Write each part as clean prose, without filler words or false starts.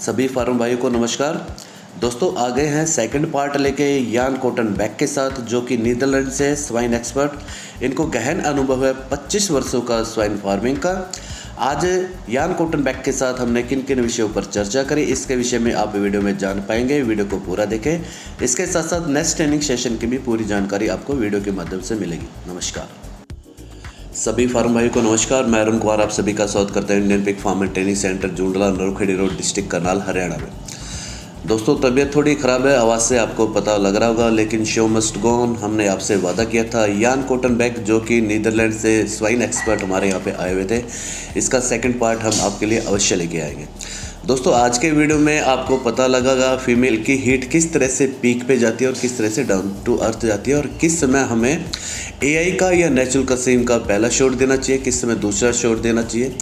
सभी फार्म भाइयों को नमस्कार। दोस्तों आ गए हैं सेकंड पार्ट लेके यान कॉटनबैक के साथ, जो कि नीदरलैंड से स्वाइन एक्सपर्ट। इनको गहन अनुभव है 25 वर्षों का स्वाइन फार्मिंग का। आज यान कॉटनबैक के साथ हमने किन किन विषयों पर चर्चा करी, इसके विषय में आप वीडियो में जान पाएंगे। वीडियो को पूरा देखें। इसके साथ साथ नेक्स्ट ट्रेनिंग सेशन की भी पूरी जानकारी आपको वीडियो के माध्यम से मिलेगी। नमस्कार सभी फार्म भाइयों को नमस्कार। मैं अरुण कुमार आप सभी का स्वागत करता हूं Indian pig farm and training centre Jundla, Narokhedi road, district Karnal, Haryana में। दोस्तों तबीयत थोड़ी ख़राब है, आवाज़ से आपको पता लग रहा होगा, लेकिन शो मस्ट गो ऑन। हमने आपसे वादा किया था यान कॉटनबैक, जो कि नीदरलैंड से स्वाइन एक्सपर्ट हमारे यहाँ पे आए हुए थे, इसका सेकंड पार्ट हम आपके लिए अवश्य लेके आएंगे। दोस्तों आज के वीडियो में आपको पता लगेगा फीमेल की हीट किस तरह से पीक पे जाती है और किस तरह से डाउन टू अर्थ जाती है, और किस समय हमें एआई का या नेचुरल कसीम का पहला शॉट देना चाहिए, किस समय दूसरा शॉट देना चाहिए।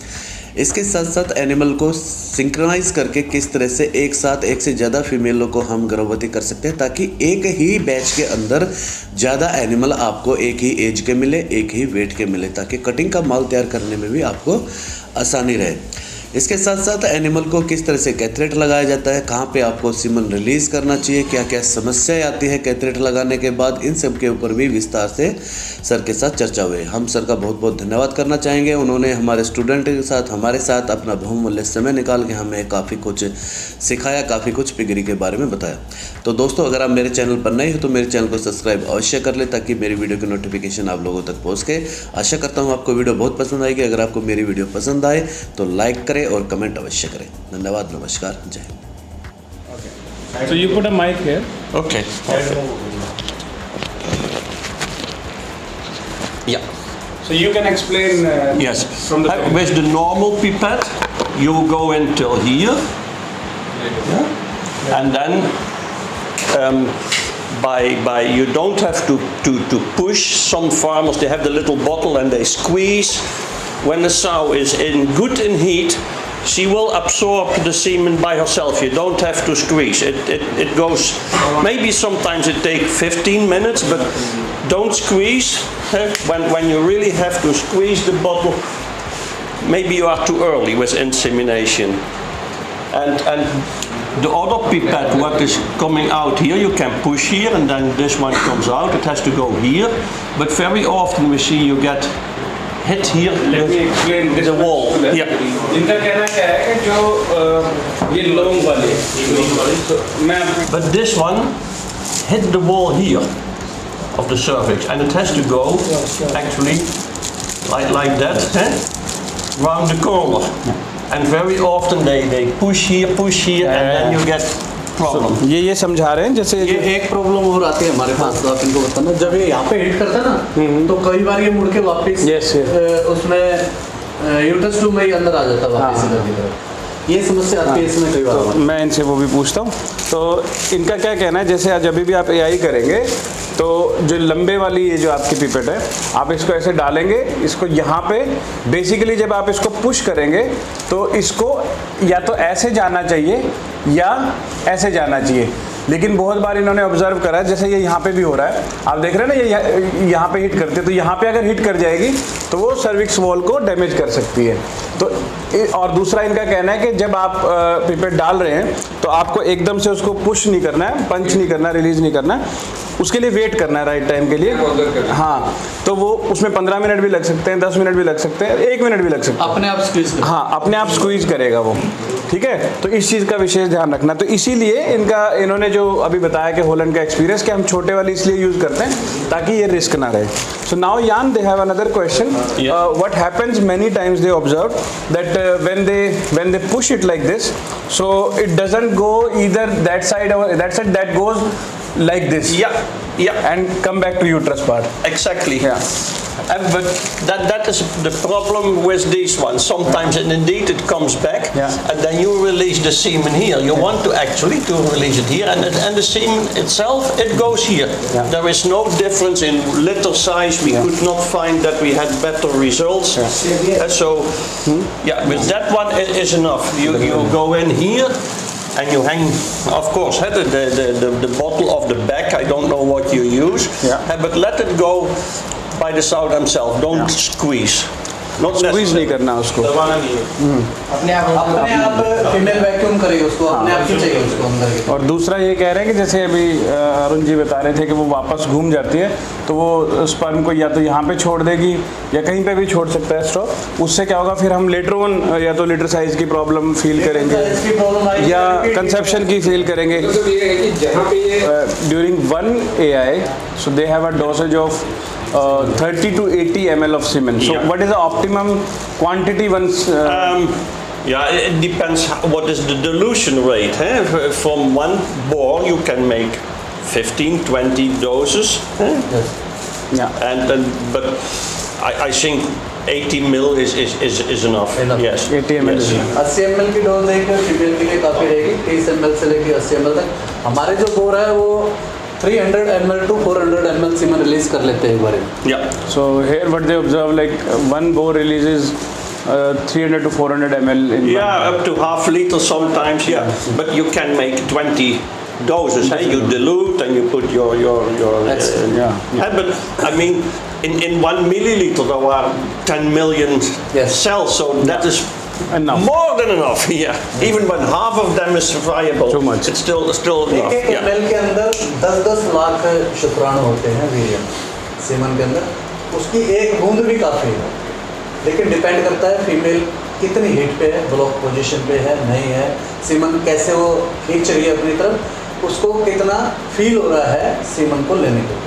इसके साथ साथ एनिमल को सिंक्रोनाइज करके किस तरह से एक साथ एक से ज़्यादा फीमेलों को हम गर्भवती कर सकते हैं, ताकि एक ही बैच के अंदर ज़्यादा एनिमल आपको एक ही एज के मिले, एक ही वेट के मिले, ताकि कटिंग का माल तैयार करने में भी आपको आसानी रहे। इसके साथ साथ एनिमल को किस तरह से कैथरेट लगाया जाता है, कहाँ पे आपको सीमन रिलीज़ करना चाहिए, क्या क्या समस्याएं आती है कैथरेट लगाने के बाद, इन सब के ऊपर भी विस्तार से सर के साथ चर्चा हुई। हम सर का बहुत बहुत धन्यवाद करना चाहेंगे। उन्होंने हमारे स्टूडेंट के साथ हमारे साथ अपना बहुमूल्य समय निकाल के हमें काफ़ी कुछ सिखाया, काफ़ी कुछ पिगरी के बारे में बताया। तो दोस्तों अगर आप मेरे चैनल पर नए हो तो मेरे चैनल को सब्सक्राइब अवश्य कर ले, ताकि मेरी वीडियो की नोटिफिकेशन आप लोगों तक पहुँच के। आशा करता हूँ आपको वीडियो बहुत पसंद आएगी। अगर आपको मेरी वीडियो पसंद आए तो लाइक करें और कमेंट अवश्य करें। धन्यवाद, नमस्कार, जय Hind. So you put a mic here. Okay. Yeah. So you can explain. Yes. From the With the normal pipette, you go until here, and then by you don't have to push. Some farmers they have the little bottle and they squeeze. When the sow is good in heat, she will absorb the semen by herself. You don't have to squeeze. It goes. Maybe sometimes it takes 15 minutes, but don't squeeze. When you really have to squeeze the bottle, maybe you are too early with insemination. And the other pipette, what is coming out here, you can push here, and then this one comes out. It has to go here. But very often we see you get hit here. Let me explain this the wall. Yeah. इनका कहना क्या है कि जो ये long वाले मैं But this one hit the wall here of the cervix, and it has to go actually like that, round the corner. And very often they push here, and then you get problem. ये समझा रहे हैं जैसे ये एक problem और आती है हमारे पास, तो आप इनको बताना। जब ये यहाँ पे हिट करता है ना, तो कई बार ये मुड़ के वापस उसमें यूट्रस ट्यूब में ही अंदर आ जाता है वापस इधर की तरफ। ये समस्या आती है इसमें कई बार। तो मैं इनसे वो भी पूछता हूँ। तो इनका क्या कहना है, जैसे आज अभी भी आप एआई करेंगे तो जो लंबे वाली ये जो आपकी पिपेट है, आप इसको ऐसे डालेंगे, इसको यहाँ पे बेसिकली जब आप इसको पुश करेंगे तो इसको या तो ऐसे जाना चाहिए या ऐसे जाना चाहिए। लेकिन बहुत बार इन्होंने ऑब्जर्व करा है, जैसे ये यहाँ पे भी हो रहा है, आप देख रहे हैं ना, ये यहाँ पे हिट करते हैं, तो यहाँ पे अगर हिट कर जाएगी तो वो सर्विक्स वॉल को डैमेज कर सकती है। तो और दूसरा इनका कहना है कि जब आप पिपेट डाल रहे हैं तो आपको एकदम से उसको पुश नहीं करना है, पंच नहीं करना, रिलीज नहीं करना है, उसके लिए वेट करना है राइट टाइम के लिए। हाँ, तो वो उसमें 15 मिनट भी लग सकते हैं, 10 मिनट भी लग सकते हैं, 1 मिनट भी लग सकता है। अपने आप स्क्वीज, हाँ अपने आप स्क्वीज करेगा वो, ठीक है। तो इस चीज़ का विशेष ध्यान रखना। तो इसीलिए इन्होंने जो अभी बताया कि होलैंड का एक्सपीरियंस, कि हम छोटे वाली इसलिए यूज़ करते हैं ताकि ये रिस्क ना रहे। सो नाउ यान they have another question, what happens many times they observe that when they push it like this, so it doesn't go either that side or that side, that goes like this, and come back to uterus part. Exactly. But that is the problem with these ones. Sometimes indeed it comes back, and then you release the semen here. You want to actually release it here, and the semen itself, it goes here. There is no difference in litter size. We could not find that we had better results. So with that one it is enough. You go in here and you hang, of course, the bottle of the back. I don't know what you use, but let it go by the sow themselves. Don't squeeze. Not squeeze नहीं necessary. करना उसको। दबाना नहीं है। अपने आप female vacuum करेगी उसको, अपने आप क्यों चाहिए उसको अंदर की। और दूसरा ये कह रहे हैं कि जैसे अभी अरुण जी बता रहे थे कि वो वापस घूम जाती है, तो वो स्पर्म को या तो यहाँ पे छोड़ देगी या कहीं पे भी छोड़ सकता है स्ट्रॉ। उससे क्या होगा, फिर हम लेटर ऑन या तो लीटर साइज की प्रॉब्लम फील करेंगे इसकी प्रॉब्लम आएगी या कंसेप्शन की फील करेंगे। मतलब ये है कि जहाँ पे ये during 1 AI, so they have a dosage of 30 to 80 ml of semen. So Yeah. what is the optimum quantity once? Yeah, it depends what is the dilution rate. From one bore you can make 15, 20 doses. Yeah. But I think 80 ml is enough. Enough. Yes. 80 ml is Yes. enough. 80 ml की dose देकर female के लिए काफ़ी रहेगी। 30 ml से लेकर 80 ml तक। हमारे जो बोर है वो 300 ml to 400 ml semen release कर लेते हैं एक बार में। Yeah. So here what they observe, like one bore releases 300 to 400 ml in one. Yeah, up to half liter sometimes. Yeah, but you can make 20 doses. You dilute and you put your Yeah. But I mean, in 1 milliliter there are 10 million Yes. cells, so that is Enough. more than enough. Yeah, even when half of them is viable, Too much. it's still enough. एक Yeah. ml के अंदर 10-10 लाख शुक्राणु होते हैं वीर्यम semen के अंदर। उसकी एक बूंद भी काफ़ी है, लेकिन डिपेंड करता है फीमेल कितनी हीट पे है, ब्लॉक पोजीशन पे है नहीं है, सीमन कैसे वो खींच रही है अपनी तरफ, उसको कितना फील हो रहा है सीमन को लेने के लिए।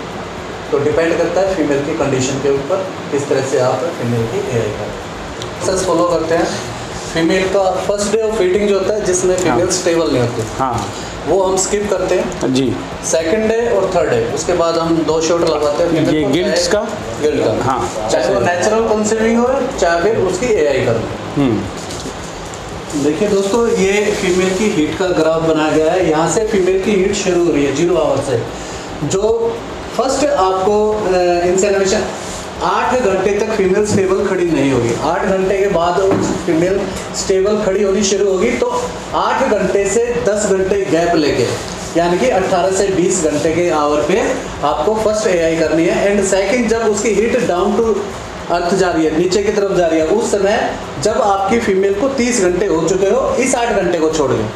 तो डिपेंड करता है फीमेल की कंडीशन के ऊपर किस तरह से आप फीमेल की एआई करते हैं। प्रोसेस फॉलो करते हैं। फीमेल का फर्स्ट डे ऑफ फीडिंग जो होता है जिसमें फीमेल स्टेबल नहीं होती, हाँ वो हम स्किप करते हैं। जी। सेकंड डे और थर्ड डे उसके बाद हम 2 शॉट लगवाते हैं। ये गिल्ट्स का? गिल्ट का, हाँ। चाहे वो नेचुरल कंसीविंग हो चाहे फिर उसकी एआई कर। देखिए दोस्तों, ये फीमेल की हीट का ग्राफ बनाया गया है। यहाँ से फीमेल की हीट शुरू हो रही है 0 आवर से। जो फर्स्ट आपको इंसेमिनेशन 8 घंटे तक फीमेल स्टेबल खड़ी नहीं होगी। 8 घंटे के बाद फीमेल स्टेबल खड़ी होनी शुरू होगी। तो 8 घंटे से 10 घंटे गैप लेके, यानी कि 18 से 20 घंटे के आवर पे आपको फर्स्ट एआई करनी है। एंड सेकंड, जब उसकी हीट डाउन टू अर्थ जा रही है, नीचे की तरफ जा रही है, उस समय जब आपकी फीमेल को 30 घंटे हो चुके हो, इस 8 घंटे को छोड़ दें,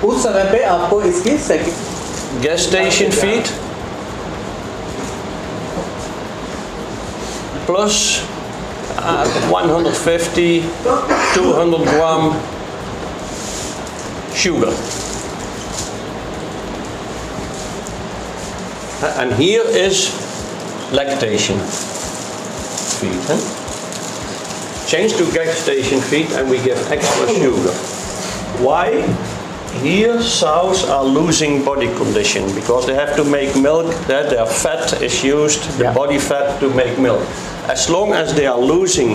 उस समय पे आपको इसकी second Gestation feed plus 150, 200 gram sugar. And here is lactation feed. Change to gestation feed and we give extra sugar. Why? Here sows are losing body condition because they have to make milk, that their fat is used, the Yeah. body fat to make milk. As long as they are losing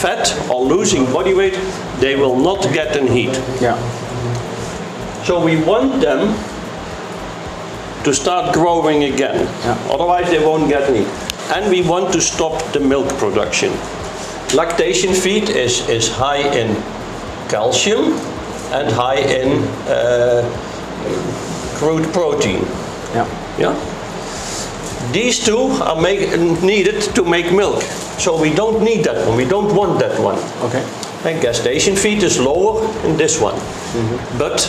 fat or losing body weight, they will not get in heat. Yeah. So we want them to start growing again. Yeah. Otherwise they won't get any. And we want to stop the milk production. Lactation feed is high in calcium and high in crude protein. Yeah. Yeah? These two are needed to make milk. So we don't need that one. We don't want that one. Okay. And gestation feed is lower in this one, but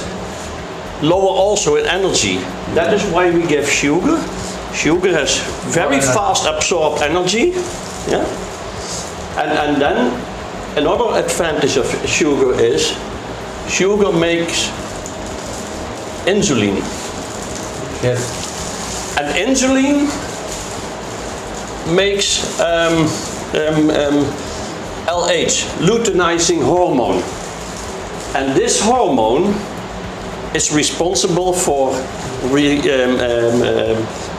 lower also in energy. That is why we give sugar. Sugar has very fast absorbed energy. Yeah? And then another advantage of sugar is sugar makes insulin. Yes. And insulin makes LH, luteinizing hormone. And this hormone is responsible for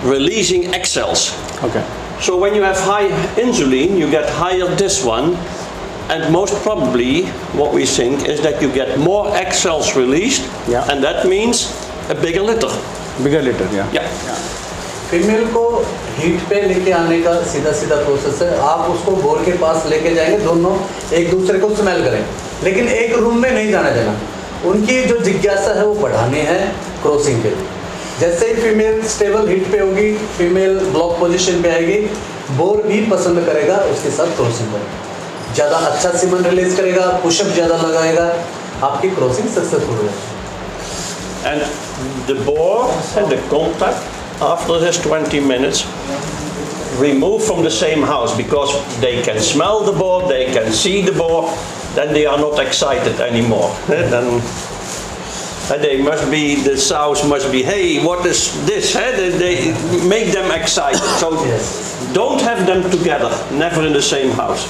releasing egg cells. Okay. So when you have high insulin, you get higher this one, and most probably what we think is that you get more egg cells released, Yeah. and that means a bigger litter. Bigger litter, yeah. Yeah. Female को heat पे लेके आने का सीधा सीधा process है। आप उसको बोर के पास लेके जाएंगे, दोनों एक दूसरे को स्मेल करें, लेकिन एक रूम में नहीं जाना देना। उनकी जो जिज्ञासा है वो बढ़ानी है क्रॉसिंग के लिए। जैसे ही फीमेल स्टेबल हीट पे होगी, फीमेल ब्लॉक पोजीशन पे आएगी, बोर भी पसंद करेगा उसके साथ क्रॉसिंग करेगा। ज़्यादा अच्छा सीमन रिलीज करेगा, पुशअप ज़्यादा लगाएगा, आपकी क्रॉसिंग सक्सेसफुल हो जाएगी। And the boar and the contact after this 20 minutes remove from the same house because they can smell the boar, they can see the boar, then they are not excited anymore. Then they must be, the sows must be, hey, what is this? They make them excited. So don't have them together, never in the same house.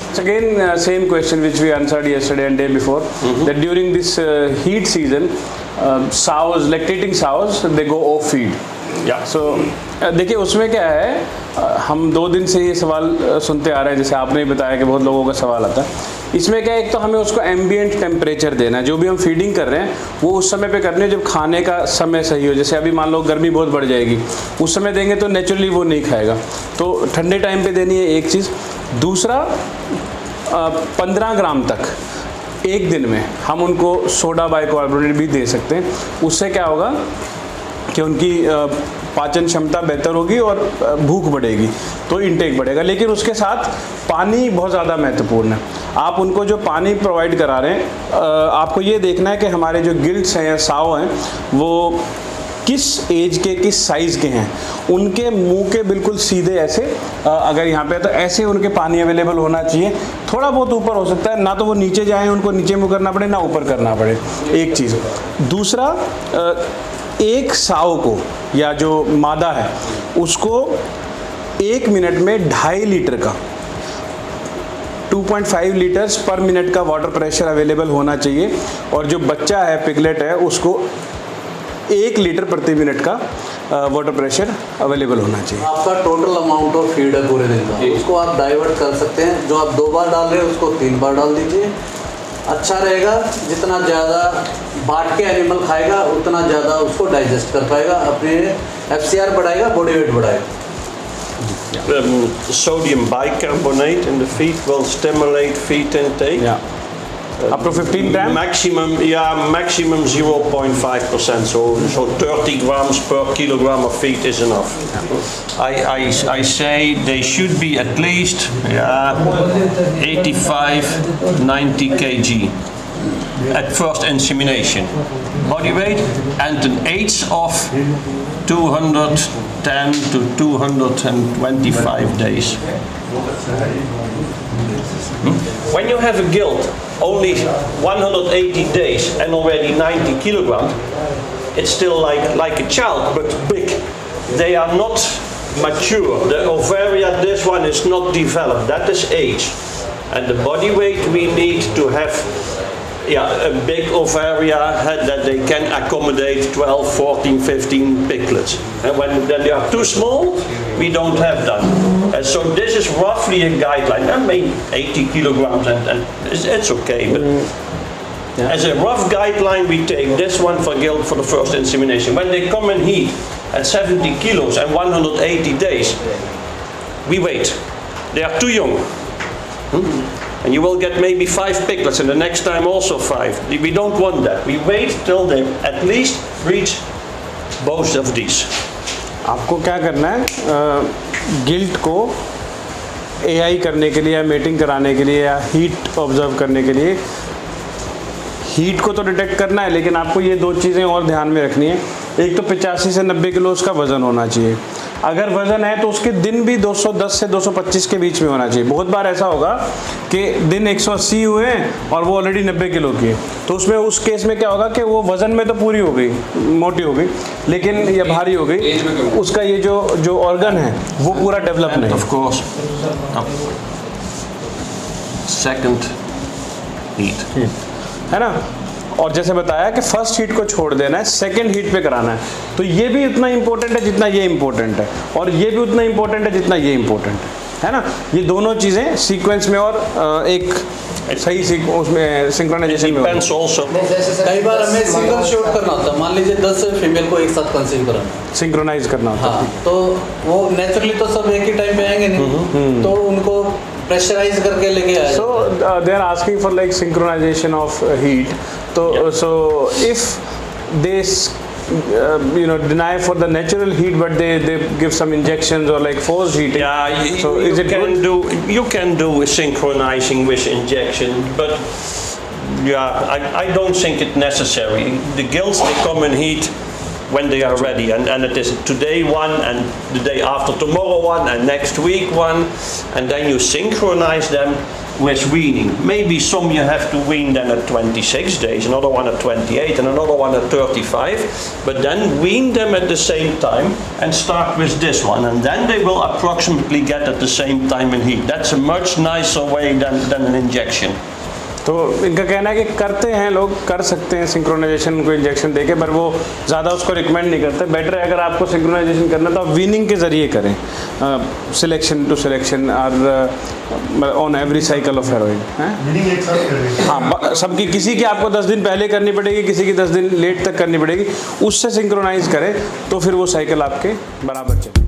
It's again same question which we answered yesterday and day before, that during this heat season, sows, lactating sows, they go off feed. Yeah. So देखिए उसमें क्या है, हम 2 दिन से ये सवाल सुनते आ रहे हैं, जैसे आपने भी बताया कि बहुत लोगों का सवाल आता है। इसमें क्या है, एक तो हमें उसको एम्बिएंट टेम्परेचर देना है, जो भी हम फीडिंग कर रहे हैं वो उस समय पे करनी है जब खाने का समय सही हो। जैसे अभी मान लो गर्मी बहुत बढ़ जाएगी, उस समय देंगे तो नेचुरली वो नहीं खाएगा, तो ठंडे टाइम पे देनी है एक चीज़। दूसरा 15 ग्राम तक एक दिन में हम उनको सोडा बाइकार्बोनेट भी दे सकते हैं। उससे क्या होगा कि उनकी पाचन क्षमता बेहतर होगी और भूख बढ़ेगी, तो इंटेक बढ़ेगा। लेकिन उसके साथ पानी बहुत ज़्यादा महत्वपूर्ण है। आप उनको जो पानी प्रोवाइड करा रहे हैं, आपको ये देखना है कि हमारे जो गिल्ट्स हैं या साव हैं वो किस एज के, किस साइज़ के हैं। उनके मुंह के बिल्कुल सीधे ऐसे, अगर यहाँ पे तो ऐसे उनके पानी अवेलेबल होना चाहिए। थोड़ा बहुत ऊपर हो सकता है, ना तो वो नीचे जाएं, उनको नीचे मुँह करना पड़े, ना ऊपर करना पड़े, एक चीज़। दूसरा, एक साव को या जो मादा है उसको 1 मिनट में 2.5 लीटर का 2.5 लीटर्स पर मिनट का वाटर प्रेशर अवेलेबल होना चाहिए, और जो बच्चा है, पिगलेट है, उसको 1 लीटर प्रति मिनट का वाटर प्रेशर अवेलेबल होना चाहिए। आपका टोटल अमाउंट ऑफ फीड है पूरे दिन का, उसको आप डाइवर्ट कर सकते हैं। जो आप 2 बार डाल रहे हैं उसको 3 बार डाल दीजिए, अच्छा रहेगा। जितना ज़्यादा बांट के एनिमल खाएगा उतना ज़्यादा उसको डाइजेस्ट कर पाएगा, अपने FCR बढ़ाएगा, बॉडी वेट बढ़ाएगा। Sodium bicarbonate in the feed will stimulate feed intake. Yeah. Up to 15 grams? Maximum 0.5%. So 30 grams per kilogram of feed is enough. I say they should be at least 85, 90 kg at first insemination. Body weight and an age of 210 to 225 days. When you have a gilt only 180 days and already 90 kilograms, it's still like a child, but big. They are not mature. The ovaria, this one is not developed. That is age. And the body weight we need to have a big ovaria that they can accommodate 12, 14, 15 piglets. And when they are too small, we don't have them. And so this is roughly a guideline. I mean 80 kilograms and it's okay. But as a rough guideline, we take this one for gilt for the first insemination. When they come in heat at 70 kilos and 180 days, we wait. They are too young. And you will get maybe 5 piglets and the next time also 5. We don't want that. We wait till they at least reach both of these. आपको क्या करना है, guilt को AI करने के लिए या mating कराने के लिए या हीट ऑब्जर्व करने के लिए, हीट को तो डिटेक्ट करना है, लेकिन आपको ये 2 चीज़ें और ध्यान में रखनी है। एक तो 85 से 90 किलो उसका वज़न होना चाहिए। अगर वज़न है तो उसके दिन भी 210 से 225 के बीच में होना चाहिए। बहुत बार ऐसा होगा कि दिन 180 हुए हैं और वो ऑलरेडी 90 किलो की है, तो उसमें उस केस में क्या होगा कि वो वज़न में तो पूरी हो गई, मोटी हो गई, लेकिन या भारी हो गई, उसका ये जो ऑर्गन है वो पूरा डेवलप नहीं। Of course. Second heat. है ना। और जैसे बताया कि फर्स्ट हीट को छोड़ देना है, सेकंड हीट पे कराना है, तो ये भी उतना इंपॉर्टेंट है जितना ये इंपॉर्टेंट है, और ये भी उतना इंपॉर्टेंट है जितना ये इंपॉर्टेंट है ना। ये दोनों चीज़ें सीक्वेंस में और एक सही उसमें सिंक्रोनाइजेशन में। कई बार हमें सिंगल शॉट करना होता है, मान लीजिए 10 फीमेल को एक साथ कंसीव कराना, सिंक्रोनाइज करना होता है। हाँ, तो वो नेचुरली तो सब एक ही टाइम पे आएंगे नहीं, तो उनको प्रेशराइज करके लेके आए। So they are asking for like synchronization of heat. So if they deny for the natural heat, but they give some injections or like forced heating. Yeah, so is it good? you can do synchronizing with injection, but yeah, I don't think it's necessary. The gills, they come in heat when they are ready, and it is today one, and the day after tomorrow one, and next week one, and then you synchronize them with weaning. Maybe some you have to wean then at 26 days, another one at 28, and another one at 35, but then wean them at the same time and start with this one, and then they will approximately get at the same time in heat. That's a much nicer way than an injection. तो इनका कहना है कि करते हैं लोग, कर सकते हैं सिंक्रोनाइजेशन को इंजेक्शन देके, पर वो ज़्यादा उसको रिकमेंड नहीं करते। बेटर है अगर आपको सिंक्रोनाइजेशन करना तो आप वीनिंग के ज़रिए करें, सिलेक्शन टू सिलेक्शन और on every cycle of heroin. हाँ, सबकी, किसी की आपको 10 दिन पहले करनी पड़ेगी, किसी की 10 दिन लेट तक करनी पड़ेगी, उससे सिंक्रोनाइज करें तो फिर वो साइकिल आपके बराबर चले।